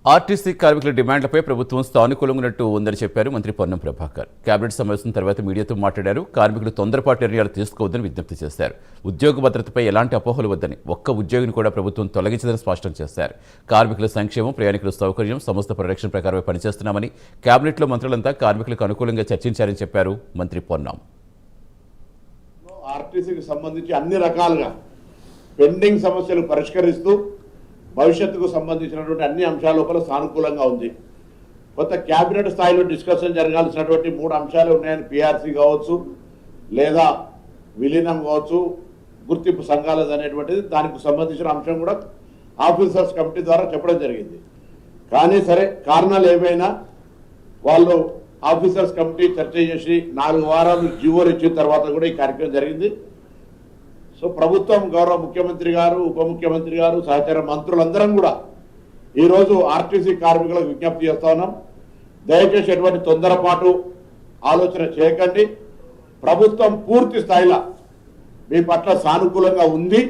RTC కార్మికుల డిమాండ్లపై ప్రభుత్వం సానుకూలంగా ఉందని చెప్పారు మంత్రి పొన్నం ప్రభాకర్. కేబినెట్ సమావేశం తర్వాత మీడియాతో మాట్లాడారు. కార్మికులు తొందరపాటు నిర్ణయాలు తీసుకోవద్దని విజ్ఞప్తి చేశారు. ఉద్యోగ భద్రతపై ఎలాంటి అపోహలు వద్దని, ఒక్క ఉద్యోగిని కూడా ప్రభుత్వం తొలగించదని స్పష్టం చేశారు. కార్మికుల సంక్షేమం, ప్రయాణికుల సౌకర్యం, సంస్థ పరిరక్షణ ప్రకారమే పనిచేస్తున్నామని, కేబినెట్లో మంత్రులంతా కార్మికులకు అనుకూలంగా చర్చించారని చెప్పారు మంత్రి పొన్నం. ఆర్టీసీకి సంబంధించి అన్ని రకాలుగా పెండింగ్ సమస్యలు పరిష్కరిస్తూ భవిష్యత్తుకు సంబంధించినటువంటి అన్ని అంశాల లోపల సానుకూలంగా ఉంది. కొత్త క్యాబినెట్ స్థాయిలో డిస్కషన్ జరగాల్సినటువంటి 3 అంశాలు ఉన్నాయని, పిఆర్సీ కావచ్చు, లేదా విలీనం కావచ్చు, గుర్తింపు సంఘాలది అనేటువంటిది, దానికి సంబంధించిన అంశం కూడా ఆఫీసర్స్ కమిటీ ద్వారా చెప్పడం జరిగింది. కానీ సరే, కారణాలు ఏమైనా వాళ్ళు ఆఫీసర్స్ కమిటీ చర్చ చేసి 4 వారాలు జీవోలు ఇచ్చిన తర్వాత కూడా ఈ కార్యక్రమం జరిగింది. సో ప్రభుత్వం, గౌరవ ముఖ్యమంత్రి గారు, ఉప ముఖ్యమంత్రి గారు, సహచార మంత్రులందరం కూడా ఈరోజు ఆర్టీసీ కార్మికులకు విజ్ఞప్తి చేస్తా ఉన్నాం. దయచేసి ఎటువంటి తొందరపాటు ఆలోచన చేయకండి. ప్రభుత్వం పూర్తి స్థాయిలో మీ పట్ల సానుకూలంగా ఉంది.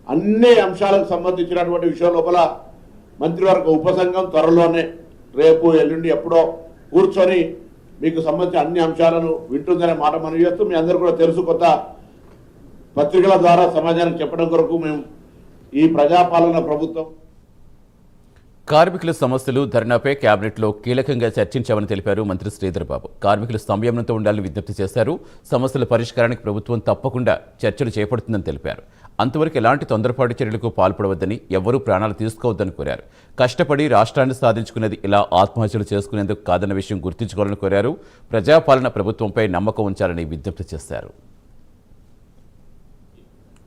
అన్ని అంశాలకు సంబంధించినటువంటి విషయం లోపల మంత్రివర్గ ఉపసంఘం త్వరలోనే, రేపు ఎల్లుండి ఎప్పుడో కూర్చొని మీకు సంబంధించిన అన్ని అంశాలను వింటుందనే మాట మనం చేస్తూ, మీ అందరూ కూడా తెలుసు, కొత్త పత్రికల ద్వారా సమాజానికి చెప్పడం కొరకు మేము ఈ ప్రజాపాలన ప్రభుత్వం. కార్మికుల సమస్యలు, ధర్నాపై కేబినెట్లో కీలకంగా చర్చించామని తెలిపారు మంత్రి శ్రీధర్ బాబు. కార్మికులు సంయమనంతో ఉండాలని విజ్ఞప్తి చేశారు. సమస్యల పరిష్కారానికి ప్రభుత్వం తప్పకుండా చర్చలు చేపడుతుందని తెలిపారు. అంతవరకు ఎలాంటి తొందరపాటు చర్యలకు పాల్పడవద్దని, ఎవ్వరూ ప్రాణాలు తీసుకోవద్దని కోరారు. కష్టపడి రాష్ట్రాన్ని సాధించుకునేది ఇలా ఆత్మహత్యలు చేసుకునేందుకు కాదన్న విషయం గుర్తుంచుకోవాలని కోరారు. ప్రజాపాలన ప్రభుత్వంపై నమ్మకం ఉంచాలని విజ్ఞప్తి చేశారు.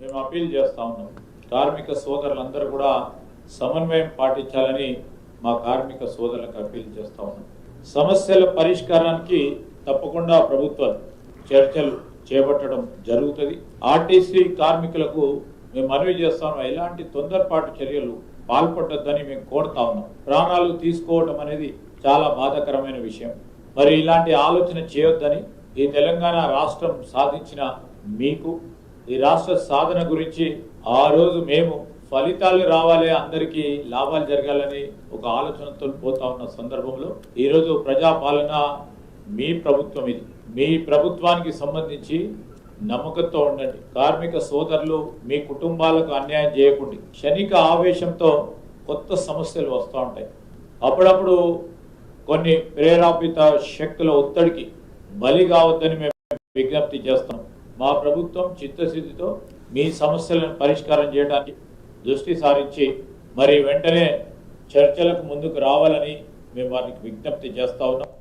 మేము అప్పీల్ చేస్తా ఉన్నాం, కార్మిక సోదరులందరూ కూడా సమన్వయం పాటించాలని మా కార్మిక సోదరులకు అప్పీల్ చేస్తా ఉన్నాం. సమస్యల పరిష్కారానికి తప్పకుండా ప్రభుత్వం చర్చలు చేపట్టడం జరుగుతుంది. ఆర్టీసీ కార్మికులకు మేము మనవి చేస్తా ఉన్నాం, ఎలాంటి తొందరపాటు చర్యలు పాల్పడొద్దని మేము కోరుతా ఉన్నాం. ప్రాణాలు తీసుకోవడం అనేది చాలా బాధాకరమైన విషయం. మరి ఇలాంటి ఆలోచన చేయొద్దని, ఈ తెలంగాణ రాష్ట్రం సాధించిన మీకు, ఈ రాష్ట్ర సాధన గురించి ఆ రోజు మేము ఫలితాలు రావాలి, అందరికీ లాభాలు జరగాలని ఒక ఆలోచనతో పోతా ఉన్న సందర్భంలో ఈరోజు ప్రజాపాలన మీ ప్రభుత్వం, ఇది మీ ప్రభుత్వానికి సంబంధించి నమ్మకంతో ఉండండి. కార్మిక సోదరులు మీ కుటుంబాలకు అన్యాయం చేయకుండా, క్షణిక ఆవేశంతో కొత్త సమస్యలు వస్తూ ఉంటాయి. అప్పుడప్పుడు కొన్ని ప్రేరేపిత శక్తుల ఒత్తిడికి బలి కావద్దని మేము విజ్ఞప్తి చేస్తాం. మా ప్రభుత్వం చిత్తశుద్ధితో మీ సమస్యలను పరిష్కారం చేయడానికి దృష్టి సారించి మరి వెంటనే చర్చలకు ముందుకు రావాలని మేము వారికి విజ్ఞప్తి చేస్తా ఉన్నాం.